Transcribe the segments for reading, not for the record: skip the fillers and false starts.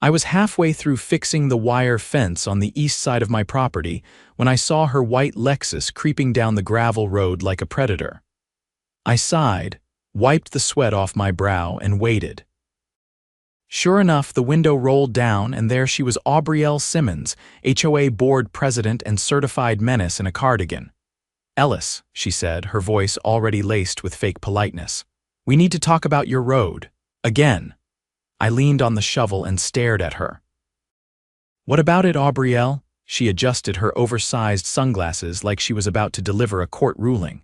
I was halfway through fixing the wire fence on the east side of my property when I saw her white Lexus creeping down the gravel road like a predator. I sighed, wiped the sweat off my brow, and waited. Sure enough, the window rolled down, and there she was, Aubrielle Simmons, HOA board president and certified menace in a cardigan. "Ellis," she said, her voice already laced with fake politeness, "we need to talk about your road. Again." I leaned on the shovel and stared at her. "What about it, Aubrielle?" She adjusted her oversized sunglasses like she was about to deliver a court ruling.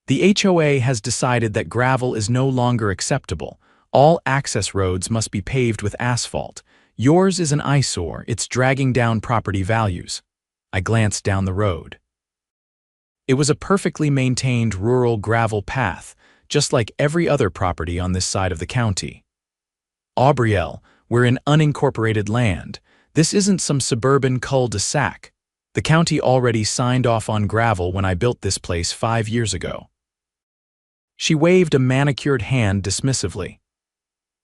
"The HOA has decided that gravel is no longer acceptable. All access roads must be paved with asphalt. Yours is an eyesore, it's dragging down property values." I glanced down the road. It was a perfectly maintained rural gravel path, just like every other property on this side of the county. "Aubrielle, we're in unincorporated land. This isn't some suburban cul-de-sac. The county already signed off on gravel when I built this place 5 years ago." She waved a manicured hand dismissively.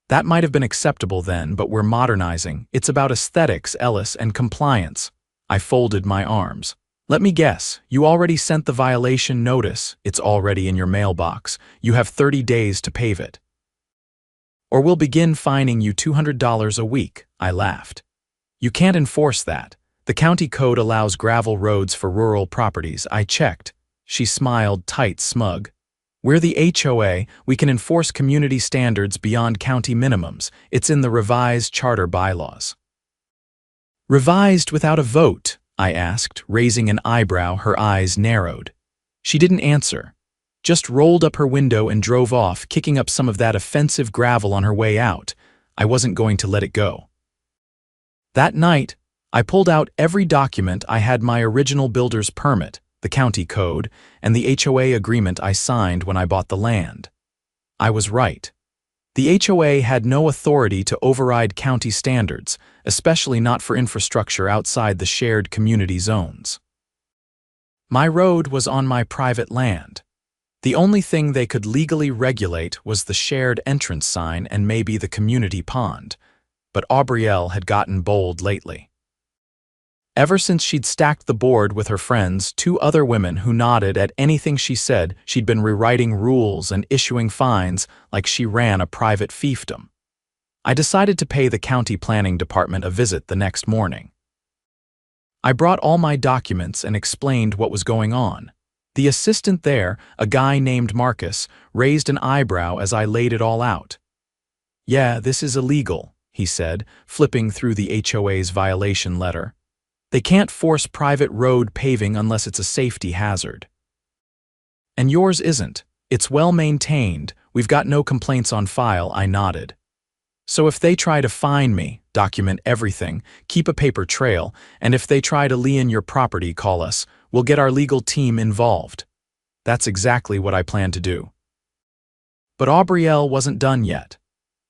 "That might have been acceptable then, but we're modernizing. It's about aesthetics, Ellis, and compliance." I folded my arms. "Let me guess, you already sent the violation notice. It's already in your mailbox. You have 30 days to pave it. Or we'll begin fining you $200 a week," I laughed. "You can't enforce that. The county code allows gravel roads for rural properties. I checked." She smiled, tight, smug. "We're the HOA. We can enforce community standards beyond county minimums. It's in the revised charter bylaws." "Revised without a vote?" I asked, raising an eyebrow. Her eyes narrowed. She didn't answer, just rolled up her window and drove off, kicking up some of that offensive gravel on her way out. I wasn't going to let it go. That night, I pulled out every document. I had my original builder's permit, the county code, and the HOA agreement I signed when I bought the land. I was right. The HOA had no authority to override county standards, especially not for infrastructure outside the shared community zones. My road was on my private land. The only thing they could legally regulate was the shared entrance sign and maybe the community pond. But Aubrielle had gotten bold lately. Ever since she'd stacked the board with her friends, 2 other women who nodded at anything she said, she'd been rewriting rules and issuing fines like she ran a private fiefdom. I decided to pay the county planning department a visit the next morning. I brought all my documents and explained what was going on. The assistant there, a guy named Marcus, raised an eyebrow as I laid it all out. "Yeah, this is illegal," he said, flipping through the HOA's violation letter. "They can't force private road paving unless it's a safety hazard. And yours isn't. It's well maintained. We've got no complaints on file." I nodded. "So if they try to fine me, document everything, keep a paper trail, and if they try to lien your property, call us. We'll get our legal team involved." That's exactly what I plan to do. But Aubrielle wasn't done yet.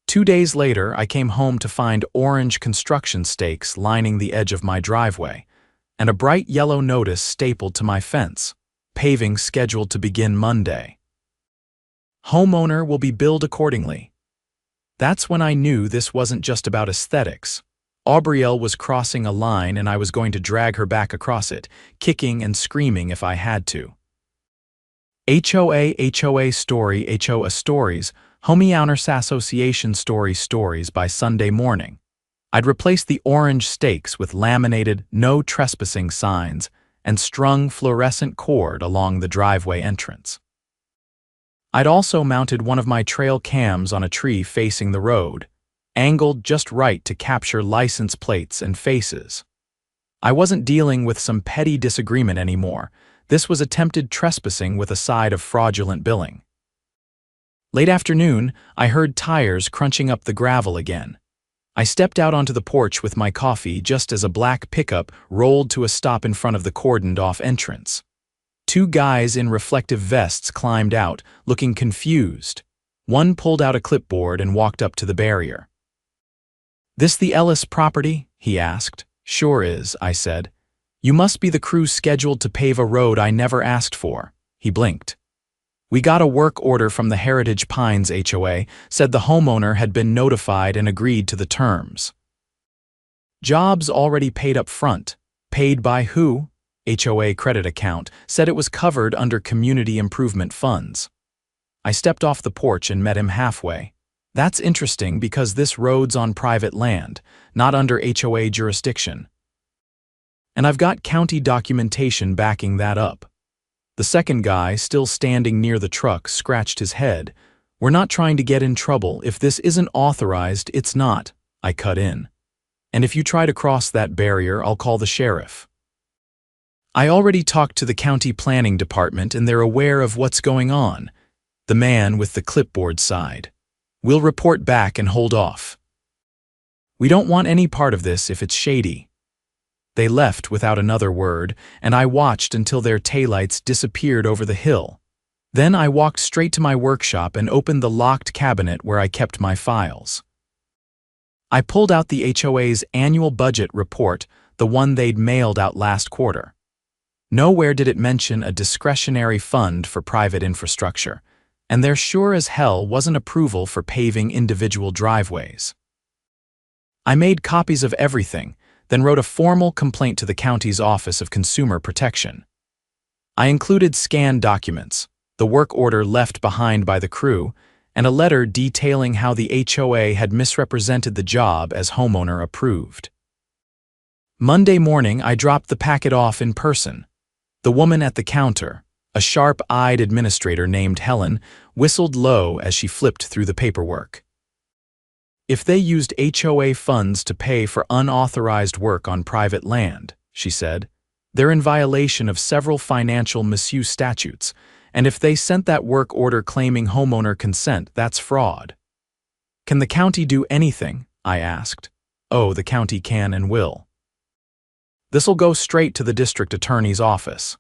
2 days later, I came home to find orange construction stakes lining the edge of my driveway, and a bright yellow notice stapled to my fence, "Paving scheduled to begin Monday. Homeowner will be billed accordingly." That's when I knew this wasn't just about aesthetics. Aubrielle was crossing a line, and I was going to drag her back across it, kicking and screaming if I had to. HOA story, HOA stories, Homeowners Association stories by Sunday morning. I'd replaced the orange stakes with laminated "No Trespassing" signs and strung fluorescent cord along the driveway entrance. I'd also mounted one of my trail cams on a tree facing the road, angled just right to capture license plates and faces. I wasn't dealing with some petty disagreement anymore. This was attempted trespassing with a side of fraudulent billing. Late afternoon, I heard tires crunching up the gravel again. I stepped out onto the porch with my coffee just as a black pickup rolled to a stop in front of the cordoned-off entrance. 2 guys in reflective vests climbed out, looking confused. One pulled out a clipboard and walked up to the barrier. "This the Ellis property?" he asked. "Sure is," I said. "You must be the crew scheduled to pave a road I never asked for." He blinked. "We got a work order from the Heritage Pines HOA, said the homeowner had been notified and agreed to the terms." Jobs already paid up front. Paid by who? HOA credit account said it was covered under community improvement funds. I stepped off the porch and met him halfway. That's interesting because this road's on private land, not under HOA jurisdiction. And I've got county documentation backing that up. The second guy, still standing near the truck, scratched his head. We're not trying to get in trouble. If this isn't authorized, it's not. I cut in. And if you try to cross that barrier, I'll call the sheriff. I already talked to the county planning department and they're aware of what's going on. The man with the clipboard sighed. We'll report back and hold off. We don't want any part of this if it's shady. They left without another word, and I watched until their taillights disappeared over the hill. Then I walked straight to my workshop and opened the locked cabinet where I kept my files. I pulled out the HOA's annual budget report, the one they'd mailed out last quarter. Nowhere did it mention a discretionary fund for private infrastructure, and there sure as hell wasn't approval for paving individual driveways. I made copies of everything, then wrote a formal complaint to the county's Office of Consumer Protection. I included scanned documents, the work order left behind by the crew, and a letter detailing how the HOA had misrepresented the job as homeowner approved. Monday morning, I dropped the packet off in person. The woman at the counter, a sharp-eyed administrator named Helen, whistled low as she flipped through the paperwork. If they used HOA funds to pay for unauthorized work on private land, she said, they're in violation of several financial misuse statutes, and if they sent that work order claiming homeowner consent, that's fraud. Can the county do anything? I asked. Oh, the county can and will. This'll go straight to the district attorney's office.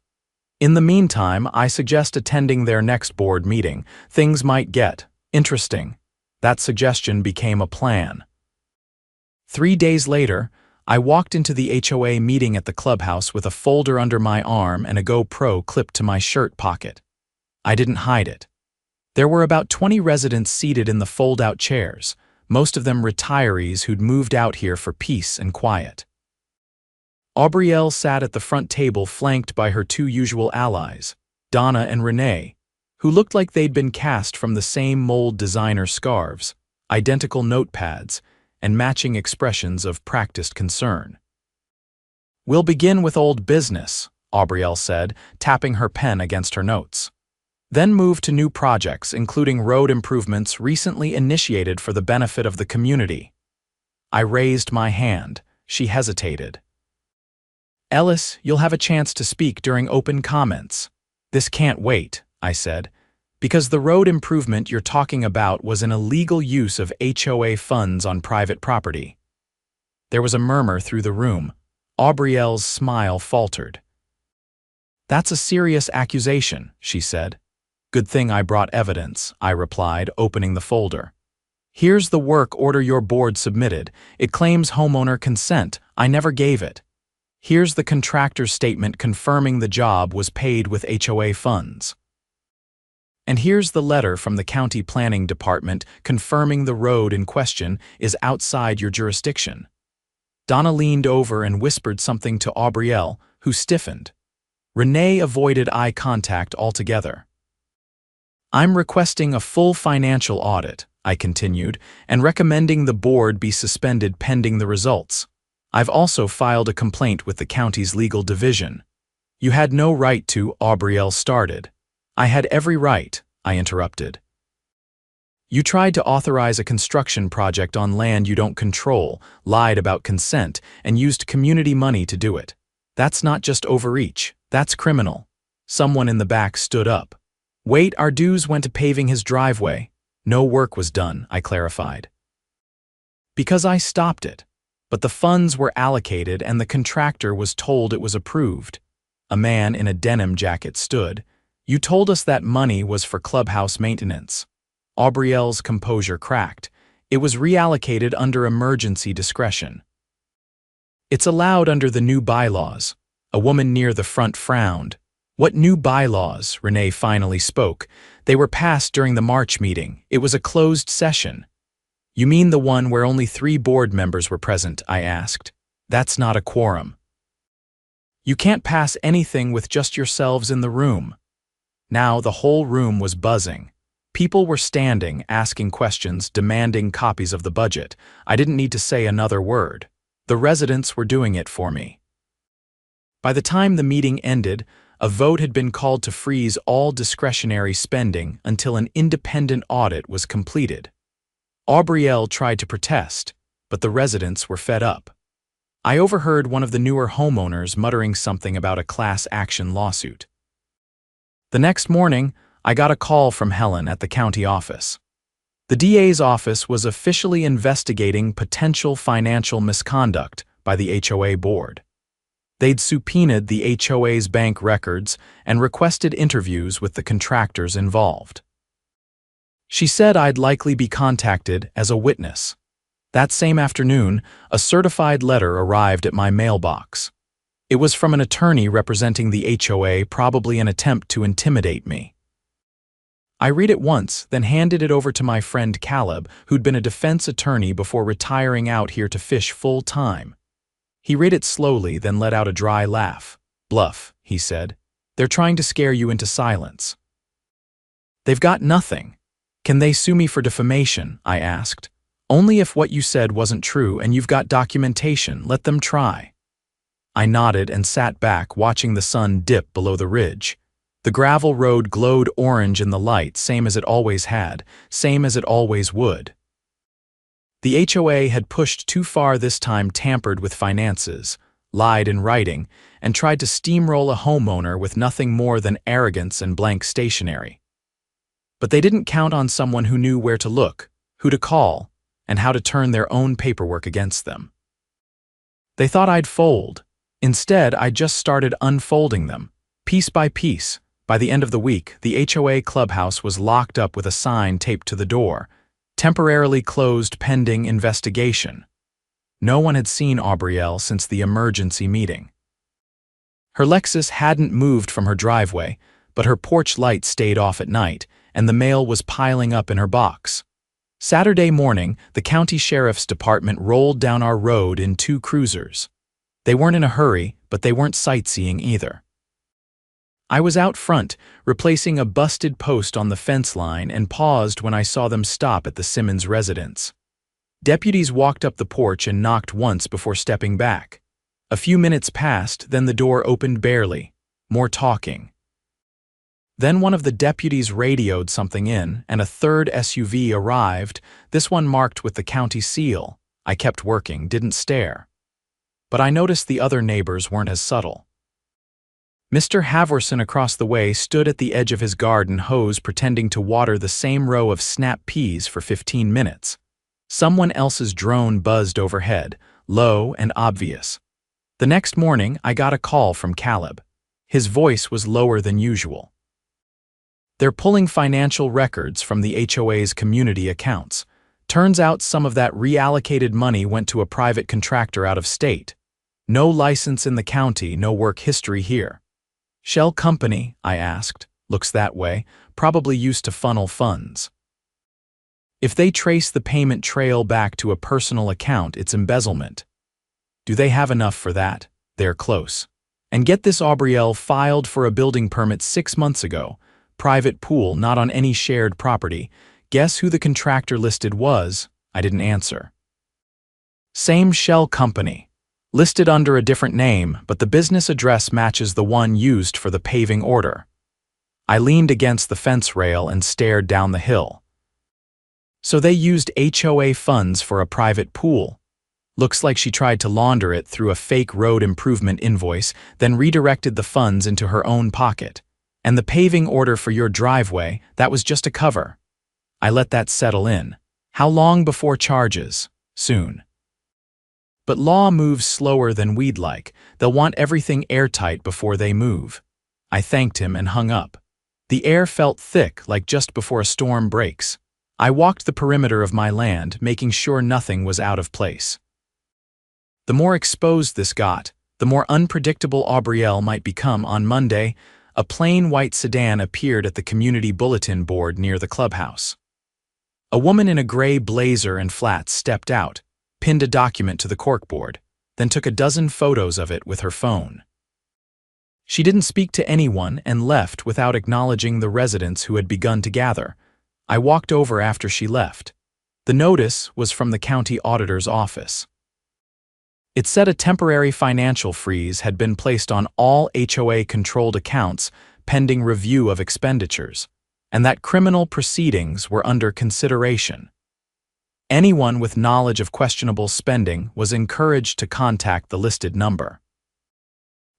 In the meantime, I suggest attending their next board meeting. Things might get interesting. That suggestion became a plan. 3 days later, I walked into the HOA meeting at the clubhouse with a folder under my arm and a GoPro clipped to my shirt pocket. I didn't hide it. There were about 20 residents seated in the fold-out chairs, most of them retirees who'd moved out here for peace and quiet. Aubrielle sat at the front table flanked by her two usual allies, Donna and Renee, who looked like they'd been cast from the same mold designer scarves, identical notepads, and matching expressions of practiced concern. We'll begin with old business, Aubrielle said, tapping her pen against her notes. Then move to new projects, including road improvements recently initiated for the benefit of the community. I raised my hand. She hesitated. Ellis, you'll have a chance to speak during open comments. This can't wait, I said, because the road improvement you're talking about was an illegal use of HOA funds on private property. There was a murmur through the room. Aubrielle's smile faltered. That's a serious accusation, she said. Good thing I brought evidence, I replied, opening the folder. Here's the work order your board submitted. It claims homeowner consent. I never gave it. Here's the contractor's statement confirming the job was paid with HOA funds. And here's the letter from the county planning department confirming the road in question is outside your jurisdiction. Donna leaned over and whispered something to Aubrielle, who stiffened. Renee avoided eye contact altogether. I'm requesting a full financial audit, I continued, and recommending the board be suspended pending the results. I've also filed a complaint with the county's legal division. You had no right to, Aubrielle started. I had every right, I interrupted. You tried to authorize a construction project on land you don't control, lied about consent, and used community money to do it. That's not just overreach, that's criminal. Someone in the back stood up. Wait, our dues went to paving his driveway. No work was done, I clarified. Because I stopped it. But the funds were allocated and the contractor was told it was approved. A man in a denim jacket stood. You told us that money was for clubhouse maintenance. Aubrielle's composure cracked. It was reallocated under emergency discretion. It's allowed under the new bylaws. A woman near the front frowned. What new bylaws? Renee finally spoke. They were passed during the March meeting. It was a closed session. You mean the one where only 3 board members were present? I asked. That's not a quorum. You can't pass anything with just yourselves in the room. Now the whole room was buzzing. People were standing, asking questions, demanding copies of the budget. I didn't need to say another word. The residents were doing it for me. By the time the meeting ended, a vote had been called to freeze all discretionary spending until an independent audit was completed. Aubrielle tried to protest, but the residents were fed up. I overheard one of the newer homeowners muttering something about a class action lawsuit. The next morning, I got a call from Helen at the county office. The DA's office was officially investigating potential financial misconduct by the HOA board. They'd subpoenaed the HOA's bank records and requested interviews with the contractors involved. She said I'd likely be contacted as a witness. That same afternoon, a certified letter arrived at my mailbox. It was from an attorney representing the HOA, probably an attempt to intimidate me. I read it once, then handed it over to my friend Caleb, who'd been a defense attorney before retiring out here to fish full-time. He read it slowly, then let out a dry laugh. "Bluff," he said. "They're trying to scare you into silence." "They've got nothing. Can they sue me for defamation?" I asked. "Only if what you said wasn't true and you've got documentation. Let them try." I nodded and sat back, watching the sun dip below the ridge. The gravel road glowed orange in the light, same as it always had, same as it always would. The HOA had pushed too far this time, tampered with finances, lied in writing, and tried to steamroll a homeowner with nothing more than arrogance and blank stationery. But they didn't count on someone who knew where to look, who to call, and how to turn their own paperwork against them. They thought I'd fold. Instead, I just started unfolding them, piece by piece. By the end of the week, the HOA clubhouse was locked up with a sign taped to the door, temporarily closed pending investigation. No one had seen Aubrielle since the emergency meeting. Her Lexus hadn't moved from her driveway, but her porch light stayed off at night, and the mail was piling up in her box. Saturday morning, the county sheriff's department rolled down our road in 2 cruisers. They weren't in a hurry, but they weren't sightseeing either. I was out front, replacing a busted post on the fence line, and paused when I saw them stop at the Simmons residence. Deputies walked up the porch and knocked once before stepping back. A few minutes passed, then the door opened barely. More talking. Then one of the deputies radioed something in, and a 3rd SUV arrived, this one marked with the county seal. I kept working, didn't stare. But I noticed the other neighbors weren't as subtle. Mr. Haverson across the way stood at the edge of his garden hose pretending to water the same row of snap peas for 15 minutes. Someone else's drone buzzed overhead, low and obvious. The next morning, I got a call from Caleb. His voice was lower than usual. "They're pulling financial records from the HOA's community accounts. Turns out some of that reallocated money went to a private contractor out of state. No license in the county, no work history here." "Shell company?" I asked. "Looks that way. Probably used to funnel funds." "If they trace the payment trail back to a personal account, it's embezzlement." "Do they have enough for that?" "They're close." "And get this, Aubrielle filed for a building permit 6 months ago. Private pool, not on any shared property. Guess who the contractor listed was?" I didn't answer. "Same shell company. Listed under a different name, but the business address matches the one used for the paving order." I leaned against the fence rail and stared down the hill. "So they used HOA funds for a private pool. Looks like she tried to launder it through a fake road improvement invoice, then redirected the funds into her own pocket. And the paving order for your driveway, that was just a cover." I let that settle in. "How long before charges?" "Soon." "But law moves slower than we'd like. They'll want everything airtight before they move." I thanked him and hung up. The air felt thick, like just before a storm breaks. I walked the perimeter of my land, making sure nothing was out of place. The more exposed this got, the more unpredictable Aubrielle might become. On Monday, a plain white sedan appeared at the community bulletin board near the clubhouse. A woman in a gray blazer and flats stepped out, pinned a document to the corkboard. then took a dozen photos of it with her phone. She didn't speak to anyone and left without acknowledging the residents who had begun to gather. I walked over after she left. The notice was from the county auditor's office. It said a temporary financial freeze had been placed on all HOA-controlled accounts pending review of expenditures, and that criminal proceedings were under consideration. Anyone with knowledge of questionable spending was encouraged to contact the listed number.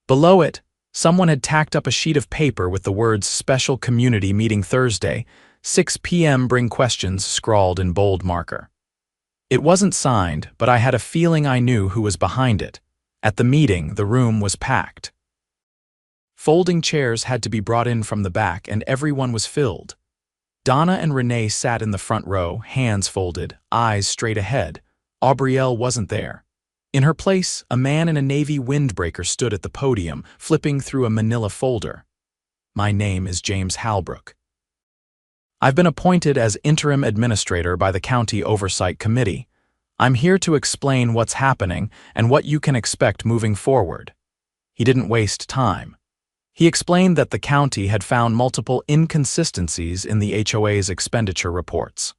Below it, someone had tacked up a sheet of paper with the words "Special Community Meeting Thursday, 6 p.m. Bring Questions" scrawled in bold marker. It wasn't signed, but I had a feeling I knew who was behind it. At the meeting, the room was packed. Folding chairs had to be brought in from the back, and everyone was filled. Donna and Renee sat in the front row, hands folded, eyes straight ahead. Aubrielle wasn't there. In her place, a man in a navy windbreaker stood at the podium, flipping through a manila folder. "My name is James Halbrook. I've been appointed as interim administrator by the County Oversight Committee. I'm here to explain what's happening and what you can expect moving forward." He didn't waste time. He explained that the county had found multiple inconsistencies in the HOA's expenditure reports.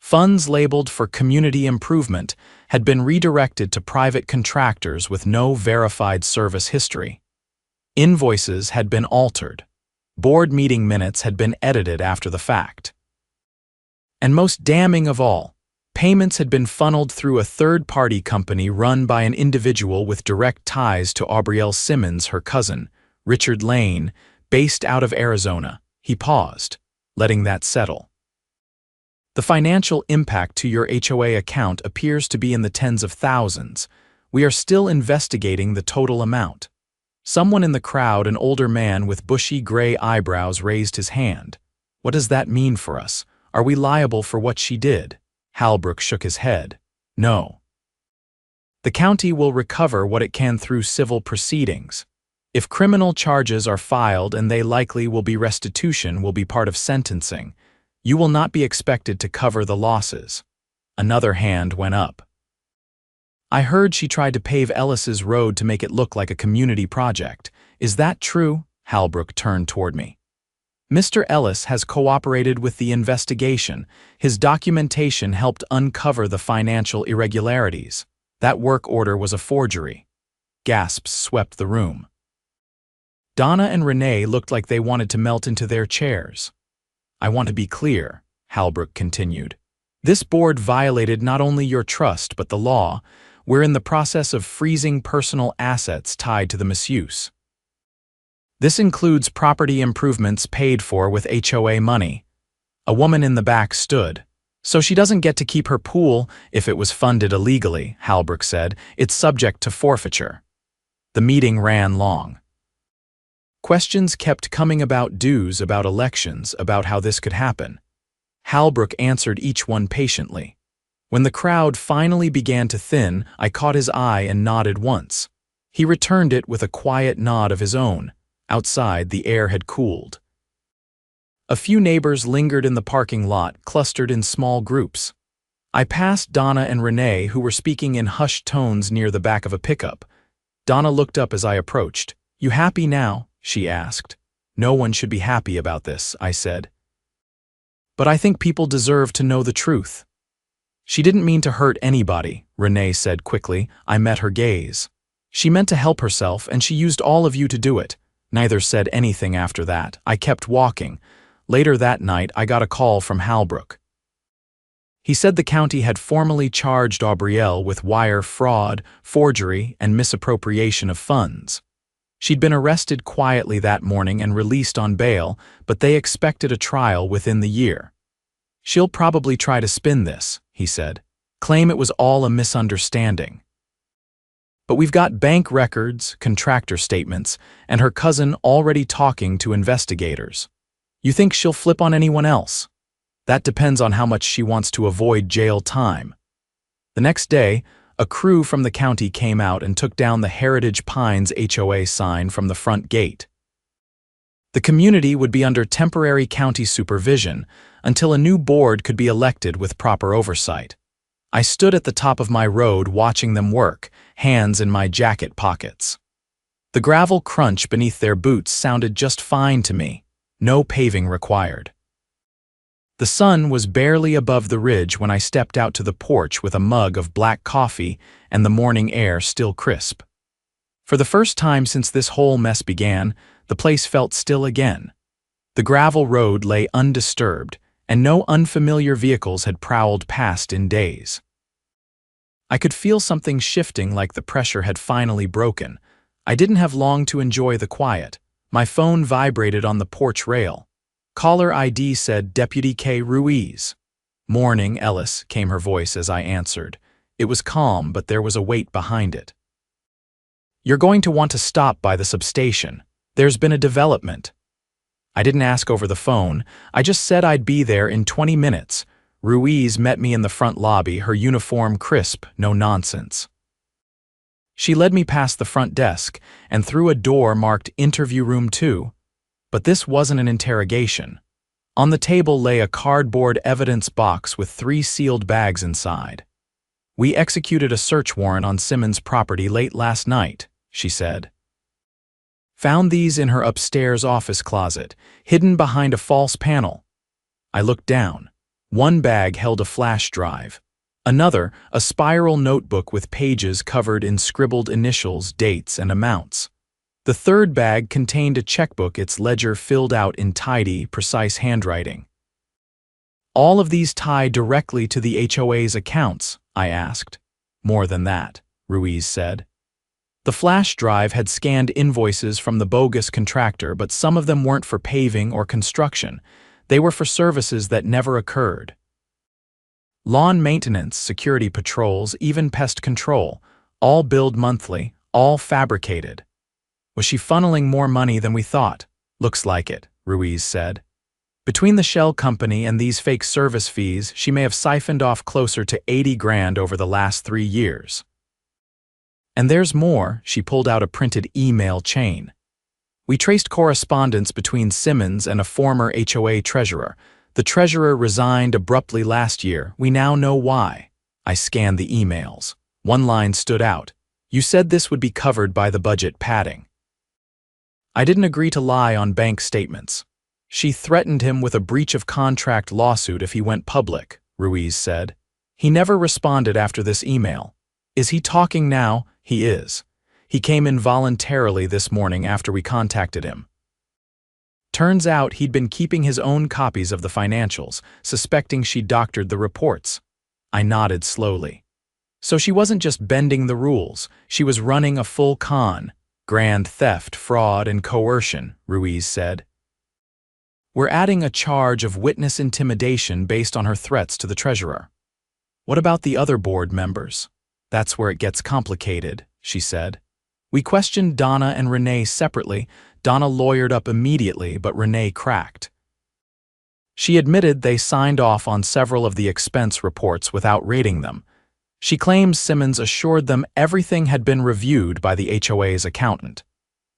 Funds labeled for community improvement had been redirected to private contractors with no verified service history. Invoices had been altered. Board meeting minutes had been edited after the fact. And most damning of all, payments had been funneled through a third-party company run by an individual with direct ties to Aubrielle Simmons, her cousin, Richard Lane, based out of Arizona. He paused, letting that settle. "The financial impact to your HOA account appears to be in the tens of thousands. We are still investigating the total amount." Someone in the crowd, an older man with bushy gray eyebrows, raised his hand. "What does that mean for us? Are we liable for what she did?" Halbrook shook his head. "No. The county will recover what it can through civil proceedings. If criminal charges are filed, and they likely will be, restitution will be part of sentencing. You will not be expected to cover the losses." Another hand went up. "I heard she tried to pave Ellis's road to make it look like a community project. Is that true?" Halbrook turned toward me. "Mr. Ellis has cooperated with the investigation. His documentation helped uncover the financial irregularities. That work order was a forgery." Gasps swept the room. Donna and Renee looked like they wanted to melt into their chairs. "I want to be clear," Halbrook continued. "This board violated not only your trust but the law. We're in the process of freezing personal assets tied to the misuse. This includes property improvements paid for with HOA money." A woman in the back stood. "So she doesn't get to keep her pool if it was funded illegally," Halbrook said. "It's subject to forfeiture." The meeting ran long. Questions kept coming about dues, about elections, about how this could happen. Halbrook answered each one patiently. When the crowd finally began to thin, I caught his eye and nodded once. He returned it with a quiet nod of his own. Outside, the air had cooled. A few neighbors lingered in the parking lot, clustered in small groups. I passed Donna and Renee, who were speaking in hushed tones near the back of a pickup. Donna looked up as I approached. "You happy now?" she asked. "No one should be happy about this," I said. "But I think people deserve to know the truth." "She didn't mean to hurt anybody," Renee said quickly. I met her gaze. "She meant to help herself, and she used all of you to do it." Neither said anything after that. I kept walking. Later that night, I got a call from Halbrook. He said the county had formally charged Aubrielle with wire fraud, forgery, and misappropriation of funds. She'd been arrested quietly that morning and released on bail, but they expected a trial within the year. "She'll probably try to spin this," he said. "Claim it was all a misunderstanding. But we've got bank records, contractor statements, and her cousin already talking to investigators. You think she'll flip on anyone else? That depends on how much she wants to avoid jail time." The next day, a crew from the county came out and took down the Heritage Pines HOA sign from the front gate. The community would be under temporary county supervision until a new board could be elected with proper oversight. I stood at the top of my road watching them work, hands in my jacket pockets. The gravel crunch beneath their boots sounded just fine to me, no paving required. The sun was barely above the ridge when I stepped out to the porch with a mug of black coffee and the morning air still crisp. For the first time since this whole mess began, the place felt still again. The gravel road lay undisturbed, and no unfamiliar vehicles had prowled past in days. I could feel something shifting, like the pressure had finally broken. I didn't have long to enjoy the quiet. My phone vibrated on the porch rail. Caller ID said Deputy K. Ruiz. "Morning, Ellis," came her voice as I answered. It was calm, but there was a weight behind it. "You're going to want to stop by the substation. There's been a development." I didn't ask over the phone. I just said I'd be there in 20 minutes. Ruiz met me in the front lobby, her uniform crisp, no nonsense. She led me past the front desk and through a door marked Interview Room 2. But this wasn't an interrogation. On the table lay a cardboard evidence box with 3 sealed bags inside. "We executed a search warrant on Simmons' property late last night," she said. "Found these in her upstairs office closet, hidden behind a false panel." I looked down. One bag held a flash drive. Another, a spiral notebook with pages covered in scribbled initials, dates, and amounts. The third bag contained a checkbook, its ledger filled out in tidy, precise handwriting. "All of these tie directly to the HOA's accounts?" I asked. "More than that," Ruiz said. The flash drive had scanned invoices from the bogus contractor, but some of them weren't for paving or construction. They were for services that never occurred. Lawn maintenance, security patrols, even pest control, all billed monthly, all fabricated. Was she funneling more money than we thought? "Looks like it," Ruiz said. "Between the shell company and these fake service fees, she may have siphoned off closer to 80 grand over the last 3 years. And there's more." She pulled out a printed email chain. "We traced correspondence between Simmons and a former HOA treasurer. The treasurer resigned abruptly last year. We now know why." I scanned the emails. One line stood out. "You said this would be covered by the budget padding." I didn't agree to lie on bank statements. "She threatened him with a breach of contract lawsuit if he went public," Ruiz said. "He never responded after this email. Is he talking now?" "He is. He came in voluntarily this morning after we contacted him." Turns out he'd been keeping his own copies of the financials, suspecting she doctored the reports. I nodded slowly. So she wasn't just bending the rules, she was running a full con. "Grand theft, fraud, and coercion," Ruiz said. "We're adding a charge of witness intimidation based on her threats to the treasurer." "What about the other board members?" "That's where it gets complicated," she said. "We questioned Donna and Renee separately. Donna lawyered up immediately, but Renee cracked. She admitted they signed off on several of the expense reports without rating them. She claims Simmons assured them everything had been reviewed by the HOA's accountant.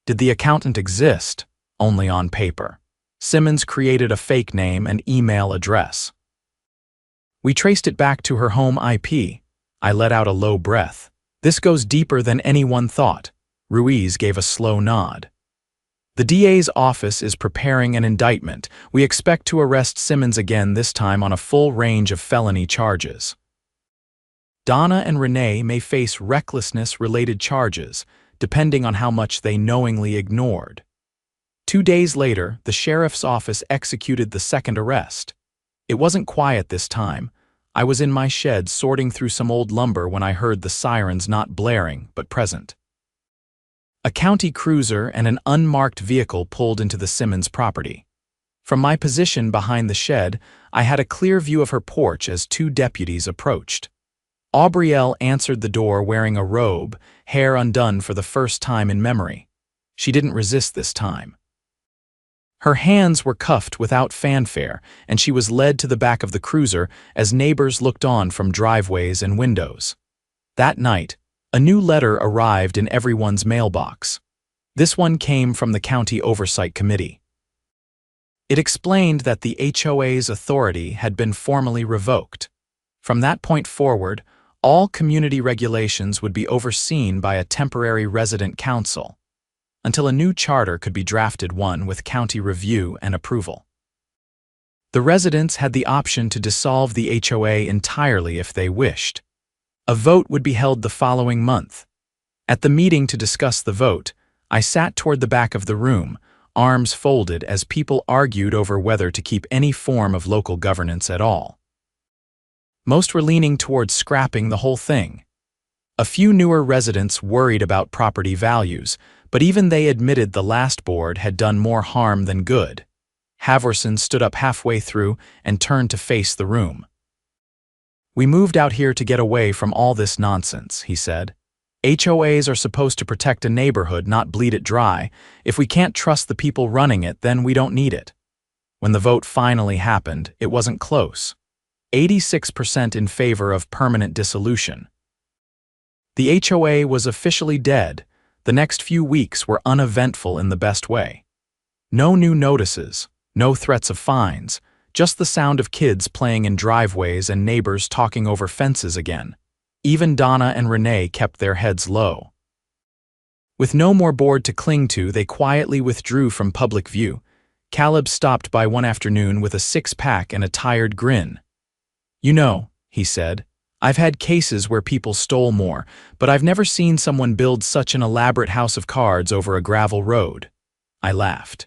Did the accountant exist? Only on paper. Simmons created a fake name and email address. We traced it back to her home IP. I let out a low breath. This goes deeper than anyone thought. Ruiz gave a slow nod. The DA's office is preparing an indictment. We expect to arrest Simmons again, this time on a full range of felony charges. Donna and Renee may face recklessness-related charges, depending on how much they knowingly ignored. 2 days later, the sheriff's office executed the second arrest. It wasn't quiet this time. I was in my shed sorting through some old lumber when I heard the sirens not blaring, but present. A county cruiser and an unmarked vehicle pulled into the Simmons property. From my position behind the shed, I had a clear view of her porch as 2 deputies approached. Aubrielle answered the door wearing a robe, hair undone for the first time in memory. She didn't resist this time. Her hands were cuffed without fanfare, and she was led to the back of the cruiser as neighbors looked on from driveways and windows. That night, a new letter arrived in everyone's mailbox. This one came from the County Oversight Committee. It explained that the HOA's authority had been formally revoked. From that point forward, All community regulations would be overseen by a temporary resident council, until a new charter could be drafted, one with county review and approval. The residents had the option to dissolve the HOA entirely if they wished. A vote would be held the following month. At the meeting to discuss the vote, I sat toward the back of the room, arms folded as people argued over whether to keep any form of local governance at all. Most were leaning towards scrapping the whole thing. A few newer residents worried about property values, but even they admitted the last board had done more harm than good. Haverson stood up halfway through and turned to face the room. "We moved out here to get away from all this nonsense," he said. "HOAs are supposed to protect a neighborhood, not bleed it dry. If we can't trust the people running it, then we don't need it." When the vote finally happened, it wasn't close. 86% in favor of permanent dissolution. The HOA was officially dead. The next few weeks were uneventful in the best way. No new notices, no threats of fines, just the sound of kids playing in driveways and neighbors talking over fences again. Even Donna and Renee kept their heads low. With no more board to cling to, they quietly withdrew from public view. Caleb stopped by one afternoon with a six-pack and a tired grin. "You know," he said, "I've had cases where people stole more, but I've never seen someone build such an elaborate house of cards over a gravel road." I laughed.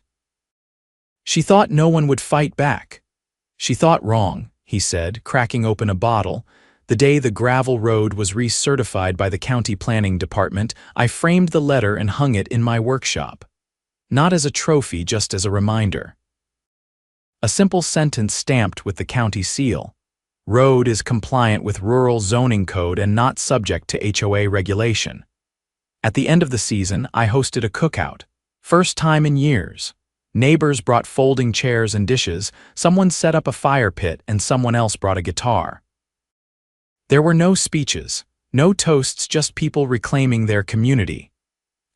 "She thought no one would fight back." "She thought wrong," he said, cracking open a bottle. "The day the gravel road was recertified by the county planning department, I framed the letter and hung it in my workshop. Not as a trophy, just as a reminder." A simple sentence stamped with the county seal. Road is compliant with rural zoning code and not subject to HOA regulation. At the end of the season, I hosted a cookout. First time in years. Neighbors brought folding chairs and dishes, someone set up a fire pit, and someone else brought a guitar. There were no speeches, no toasts, just people reclaiming their community.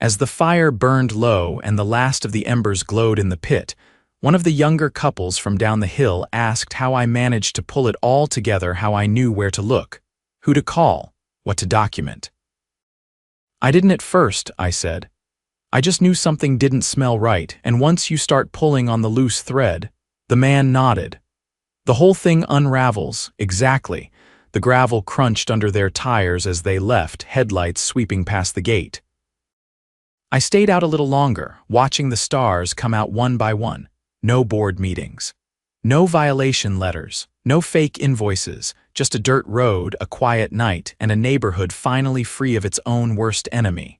As the fire burned low and the last of the embers glowed in the pit, one of the younger couples from down the hill asked how I managed to pull it all together, how I knew where to look, who to call, what to document. "I didn't at first," I said. "I just knew something didn't smell right, and once you start pulling on the loose thread," the man nodded. "The whole thing unravels, exactly." The gravel crunched under their tires as they left, headlights sweeping past the gate. I stayed out a little longer, watching the stars come out one by one. No board meetings. No violation letters. No fake invoices. Just a dirt road, a quiet night, and a neighborhood finally free of its own worst enemy.